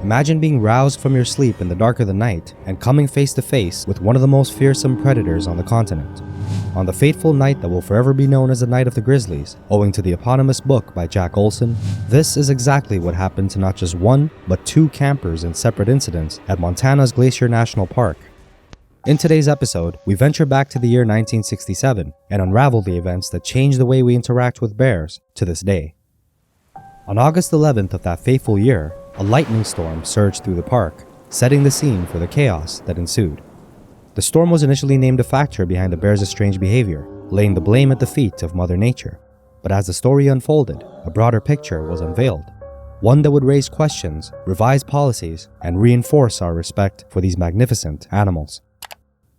Imagine being roused from your sleep in the dark of the night and coming face to face with one of the most fearsome predators on the continent. On the fateful night that will forever be known as the Night of the Grizzlies, owing to the eponymous book by Jack Olson, this is exactly what happened to not just one, but two campers in separate incidents at Montana's Glacier National Park. In today's episode, we venture back to the year 1967 and unravel the events that changed the way we interact with bears to this day. On August 11th of that fateful year, a lightning storm surged through the park, setting the scene for the chaos that ensued. The storm was initially named a factor behind the bears' strange behavior, laying the blame at the feet of Mother Nature. But as the story unfolded, a broader picture was unveiled. One that would raise questions, revise policies, and reinforce our respect for these magnificent animals.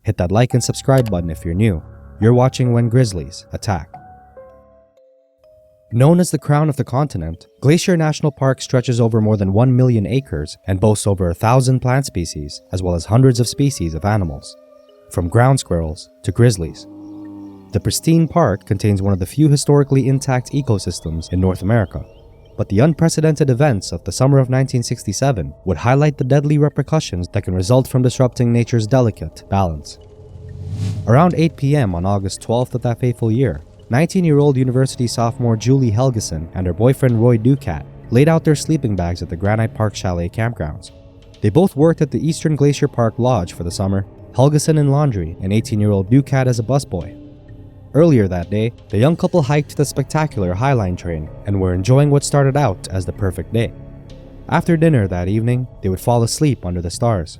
Hit that like and subscribe button if you're new. You're watching When Grizzlies Attack. Known as the crown of the continent, Glacier National Park stretches over more than 1 million acres and boasts over 1,000 plant species, as well as hundreds of species of animals, from ground squirrels to grizzlies. The pristine park contains one of the few historically intact ecosystems in North America, but the unprecedented events of the summer of 1967 would highlight the deadly repercussions that can result from disrupting nature's delicate balance. Around 8 p.m. on August 12th of that fateful year, 19-year-old university sophomore Julie Helgeson and her boyfriend Roy Ducat laid out their sleeping bags at the Granite Park Chalet campgrounds. They both worked at the Eastern Glacier Park Lodge for the summer, Helgeson in laundry and 18-year-old Ducat as a busboy. Earlier that day, the young couple hiked the spectacular Highline train and were enjoying what started out as the perfect day. After dinner that evening, they would fall asleep under the stars.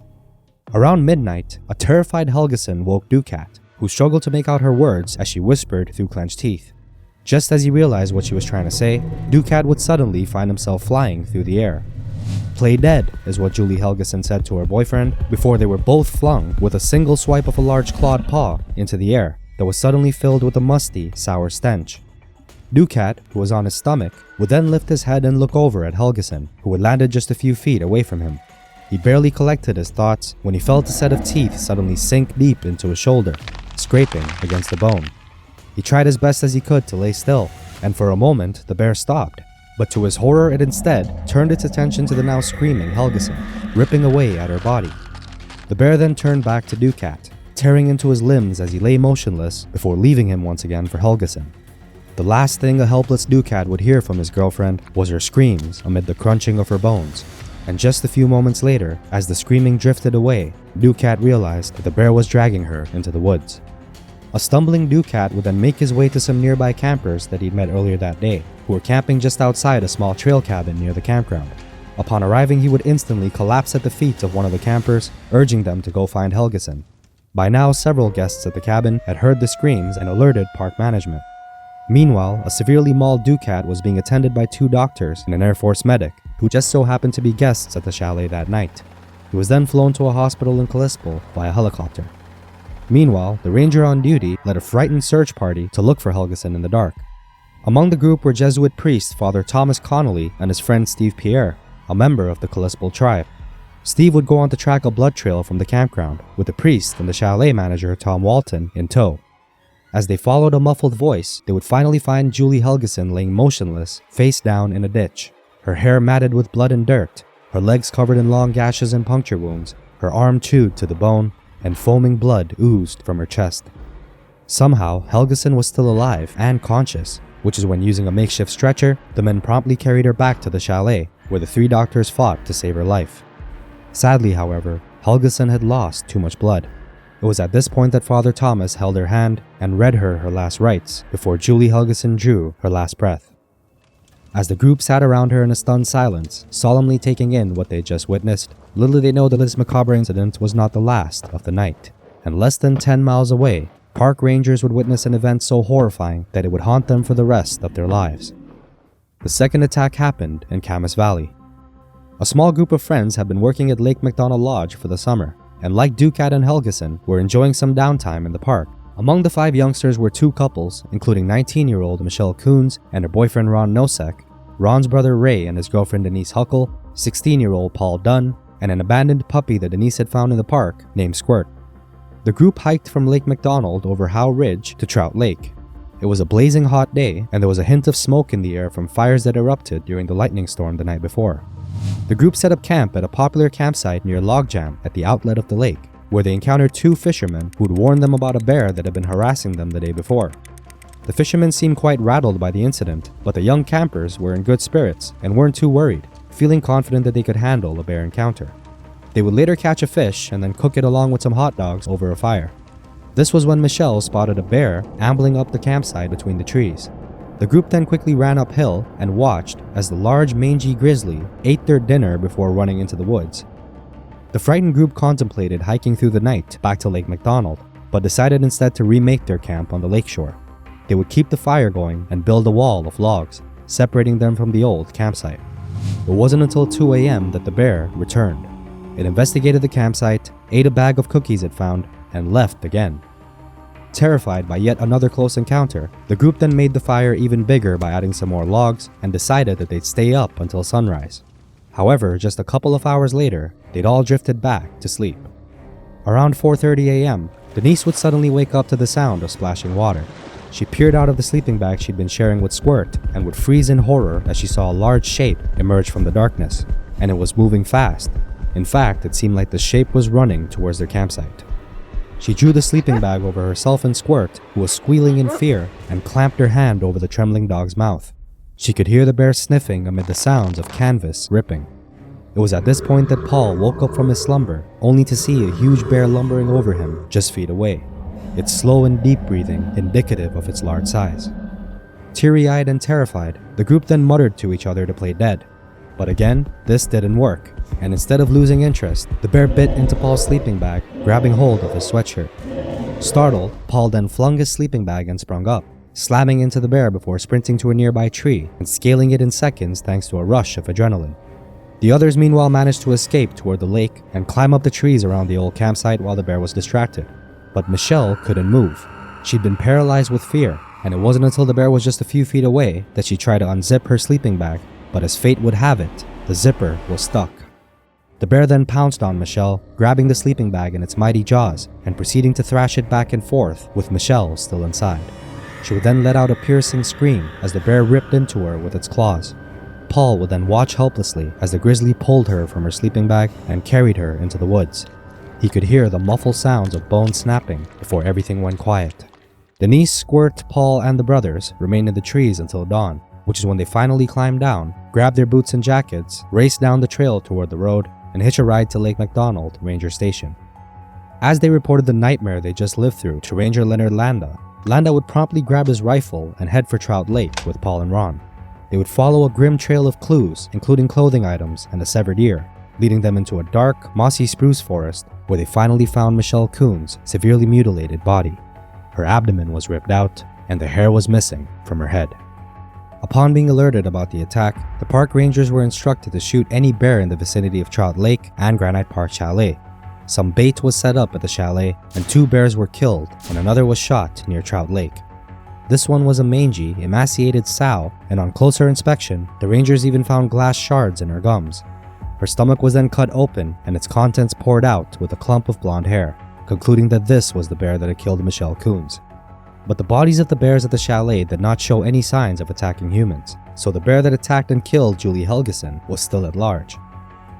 Around midnight, a terrified Helgeson woke Ducat, who struggled to make out her words as she whispered through clenched teeth. Just as he realized what she was trying to say, Ducat would suddenly find himself flying through the air. "Play dead," is what Julie Helgeson said to her boyfriend before they were both flung with a single swipe of a large clawed paw into the air that was suddenly filled with a musty, sour stench. Ducat, who was on his stomach, would then lift his head and look over at Helgeson, who had landed just a few feet away from him. He barely collected his thoughts when he felt a set of teeth suddenly sink deep into his shoulder, scraping against the bone. He tried as best as he could to lay still, and for a moment the bear stopped, but to his horror it instead turned its attention to the now screaming Helgeson, ripping away at her body. The bear then turned back to Ducat, tearing into his limbs as he lay motionless before leaving him once again for Helgeson. The last thing a helpless Ducat would hear from his girlfriend was her screams amid the crunching of her bones. And just a few moments later, as the screaming drifted away, Ducat realized that the bear was dragging her into the woods. A stumbling Ducat would then make his way to some nearby campers that he'd met earlier that day, who were camping just outside a small trail cabin near the campground. Upon arriving, he would instantly collapse at the feet of one of the campers, urging them to go find Helgeson. By now, several guests at the cabin had heard the screams and alerted park management. Meanwhile, a severely mauled Ducat was being attended by 2 doctors and an Air Force medic, who just so happened to be guests at the chalet that night. He was then flown to a hospital in Kalispell by a helicopter. Meanwhile, the ranger on duty led a frightened search party to look for Helgeson in the dark. Among the group were Jesuit priest Father Thomas Connolly and his friend Steve Pierre, a member of the Kalispell tribe. Steve would go on to track a blood trail from the campground, with the priest and the chalet manager Tom Walton in tow. As they followed a muffled voice, they would finally find Julie Helgeson laying motionless, face down in a ditch, her hair matted with blood and dirt, her legs covered in long gashes and puncture wounds, her arm chewed to the bone, and foaming blood oozed from her chest. Somehow, Helgeson was still alive and conscious, which is when, using a makeshift stretcher, the men promptly carried her back to the chalet, where the 3 doctors fought to save her life. Sadly, however, Helgeson had lost too much blood. It was at this point that Father Thomas held her hand and read her last rites before Julie Helgeson drew her last breath. As the group sat around her in a stunned silence, solemnly taking in what they had just witnessed, little did they know that this macabre incident was not the last of the night. And less than 10 miles away, park rangers would witness an event so horrifying that it would haunt them for the rest of their lives. The second attack happened in Camas Valley. A small group of friends had been working at Lake McDonald Lodge for the summer, and like Ducat and Helgeson, were enjoying some downtime in the park. Among the 5 youngsters were 2 couples, including 19-year-old Michele Koons and her boyfriend Ron Nosek, Ron's brother Ray and his girlfriend Denise Huckle, 16-year-old Paul Dunn, and an abandoned puppy that Denise had found in the park named Squirt. The group hiked from Lake McDonald over Howe Ridge to Trout Lake. It was a blazing hot day, and there was a hint of smoke in the air from fires that erupted during the lightning storm the night before. The group set up camp at a popular campsite near Logjam at the outlet of the lake, where they encountered two fishermen who'd warned them about a bear that had been harassing them the day before. The fishermen seemed quite rattled by the incident, but the young campers were in good spirits and weren't too worried, feeling confident that they could handle a bear encounter. They would later catch a fish and then cook it along with some hot dogs over a fire. This was when Michele spotted a bear ambling up the campsite between the trees. The group then quickly ran uphill and watched as the large mangy grizzly ate their dinner before running into the woods. The frightened group contemplated hiking through the night back to Lake McDonald, but decided instead to remake their camp on the lakeshore. They would keep the fire going and build a wall of logs, separating them from the old campsite. It wasn't until 2 a.m. that the bear returned. It investigated the campsite, ate a bag of cookies it found, and left again. Terrified by yet another close encounter, the group then made the fire even bigger by adding some more logs and decided that they'd stay up until sunrise. However, just a couple of hours later, they'd all drifted back to sleep. Around 4:30 a.m., Denise would suddenly wake up to the sound of splashing water. She peered out of the sleeping bag she'd been sharing with Squirt and would freeze in horror as she saw a large shape emerge from the darkness, and it was moving fast. In fact, it seemed like the shape was running towards their campsite. She drew the sleeping bag over herself and Squirt, who was squealing in fear, and clamped her hand over the trembling dog's mouth. She could hear the bear sniffing amid the sounds of canvas ripping. It was at this point that Paul woke up from his slumber, only to see a huge bear lumbering over him just feet away, its slow and deep breathing indicative of its large size. Teary-eyed and terrified, the group then muttered to each other to play dead. But again, this didn't work, and instead of losing interest, the bear bit into Paul's sleeping bag, grabbing hold of his sweatshirt. Startled, Paul then flung his sleeping bag and sprung up, slamming into the bear before sprinting to a nearby tree and scaling it in seconds thanks to a rush of adrenaline. The others meanwhile managed to escape toward the lake and climb up the trees around the old campsite while the bear was distracted. But Michele couldn't move. She'd been paralyzed with fear, and it wasn't until the bear was just a few feet away that she tried to unzip her sleeping bag, but as fate would have it, the zipper was stuck. The bear then pounced on Michele, grabbing the sleeping bag in its mighty jaws and proceeding to thrash it back and forth with Michele still inside. She would then let out a piercing scream as the bear ripped into her with its claws. Paul would then watch helplessly as the grizzly pulled her from her sleeping bag and carried her into the woods. He could hear the muffled sounds of bones snapping before everything went quiet. Denise, Squirt, Paul, and the brothers remained in the trees until dawn, which is when they finally climbed down, grabbed their boots and jackets, raced down the trail toward the road, and hitched a ride to Lake McDonald Ranger Station. As they reported the nightmare they just lived through to Ranger Leonard Landa, Landa would promptly grab his rifle and head for Trout Lake with Paul and Ron. They would follow a grim trail of clues, including clothing items and a severed ear, leading them into a dark, mossy spruce forest where they finally found Michele Koons' severely mutilated body. Her abdomen was ripped out, and the hair was missing from her head. Upon being alerted about the attack, the park rangers were instructed to shoot any bear in the vicinity of Trout Lake and Granite Park Chalet. Some bait was set up at the chalet, and 2 bears were killed and another was shot near Trout Lake. This one was a mangy, emaciated sow, and on closer inspection, the rangers even found glass shards in her gums. Her stomach was then cut open and its contents poured out with a clump of blonde hair, concluding that this was the bear that had killed Michele Koons. But the bodies of the bears at the chalet did not show any signs of attacking humans, so the bear that attacked and killed Julie Helgeson was still at large.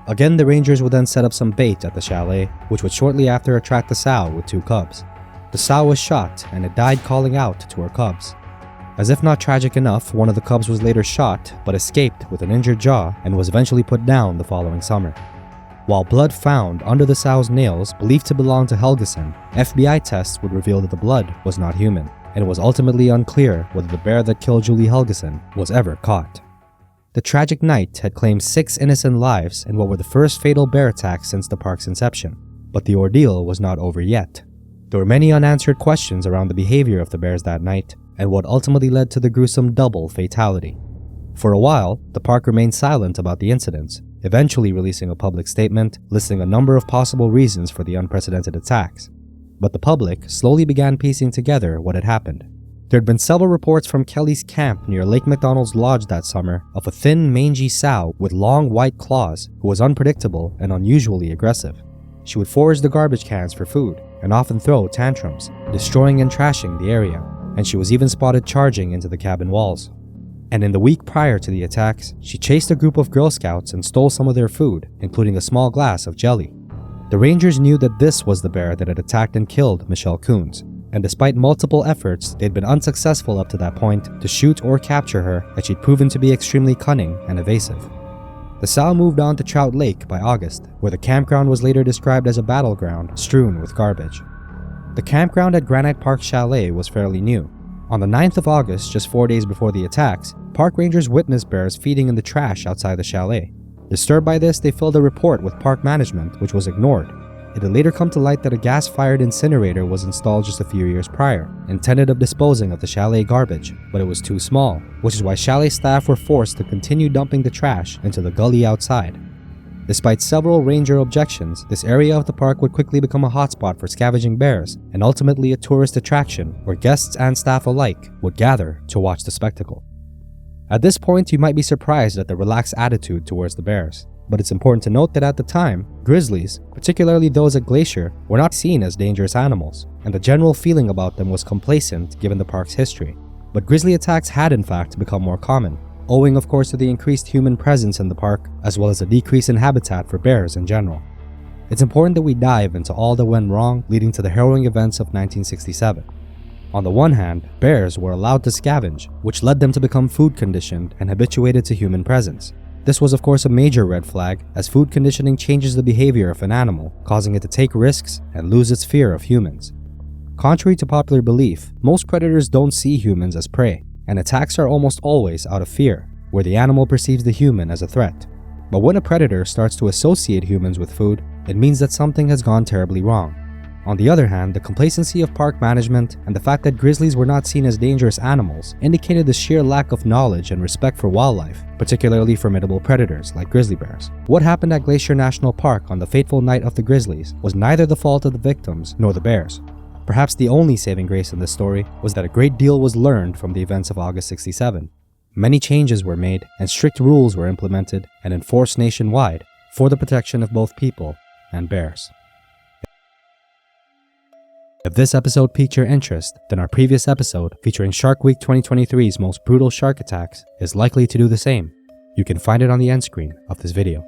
Again, the rangers would then set up some bait at the chalet, which would shortly after attract the sow with 2 cubs. The sow was shot and it died calling out to her cubs. As if not tragic enough, one of the cubs was later shot but escaped with an injured jaw and was eventually put down the following summer. While blood found under the sow's nails believed to belong to Helgeson, FBI tests would reveal that the blood was not human, and it was ultimately unclear whether the bear that killed Julie Helgeson was ever caught. The tragic night had claimed 6 innocent lives in what were the first fatal bear attacks since the park's inception, but the ordeal was not over yet. There were many unanswered questions around the behavior of the bears that night, and what ultimately led to the gruesome double fatality. For a while, the park remained silent about the incidents, eventually releasing a public statement listing a number of possible reasons for the unprecedented attacks. But the public slowly began piecing together what had happened. There had been several reports from Kelly's camp near Lake McDonald's Lodge that summer of a thin, mangy sow with long white claws who was unpredictable and unusually aggressive. She would forage the garbage cans for food and often throw tantrums, destroying and trashing the area, and she was even spotted charging into the cabin walls. And in the week prior to the attacks, she chased a group of Girl Scouts and stole some of their food, including a small glass of jelly. The Rangers knew that this was the bear that had attacked and killed Michele Koons, and despite multiple efforts, they'd been unsuccessful up to that point to shoot or capture her, as she'd proven to be extremely cunning and evasive. The sow moved on to Trout Lake by August, where the campground was later described as a battleground strewn with garbage. The campground at Granite Park Chalet was fairly new. On the 9th of August, just 4 days before the attacks, park rangers witnessed bears feeding in the trash outside the chalet. Disturbed by this, they filed a report with park management, which was ignored. It had later come to light that a gas-fired incinerator was installed just a few years prior, intended of disposing of the chalet garbage, but it was too small, which is why chalet staff were forced to continue dumping the trash into the gully outside. Despite several ranger objections, this area of the park would quickly become a hotspot for scavenging bears, and ultimately a tourist attraction where guests and staff alike would gather to watch the spectacle. At this point, you might be surprised at the relaxed attitude towards the bears, but it's important to note that at the time, grizzlies, particularly those at Glacier, were not seen as dangerous animals, and the general feeling about them was complacent given the park's history. But grizzly attacks had in fact become more common, owing of course to the increased human presence in the park, as well as a decrease in habitat for bears in general. It's important that we dive into all that went wrong leading to the harrowing events of 1967. On the one hand, bears were allowed to scavenge, which led them to become food conditioned and habituated to human presence. This was of course a major red flag, as food conditioning changes the behavior of an animal, causing it to take risks and lose its fear of humans. Contrary to popular belief, most predators don't see humans as prey, and attacks are almost always out of fear, where the animal perceives the human as a threat. But when a predator starts to associate humans with food, it means that something has gone terribly wrong. On the other hand, the complacency of park management and the fact that grizzlies were not seen as dangerous animals indicated the sheer lack of knowledge and respect for wildlife, particularly formidable predators like grizzly bears. What happened at Glacier National Park on the fateful Night of the Grizzlies was neither the fault of the victims nor the bears. Perhaps the only saving grace in this story was that a great deal was learned from the events of August 67. Many changes were made and strict rules were implemented and enforced nationwide for the protection of both people and bears. If this episode piqued your interest, then our previous episode featuring Shark Week 2023's most brutal shark attacks is likely to do the same. You can find it on the end screen of this video.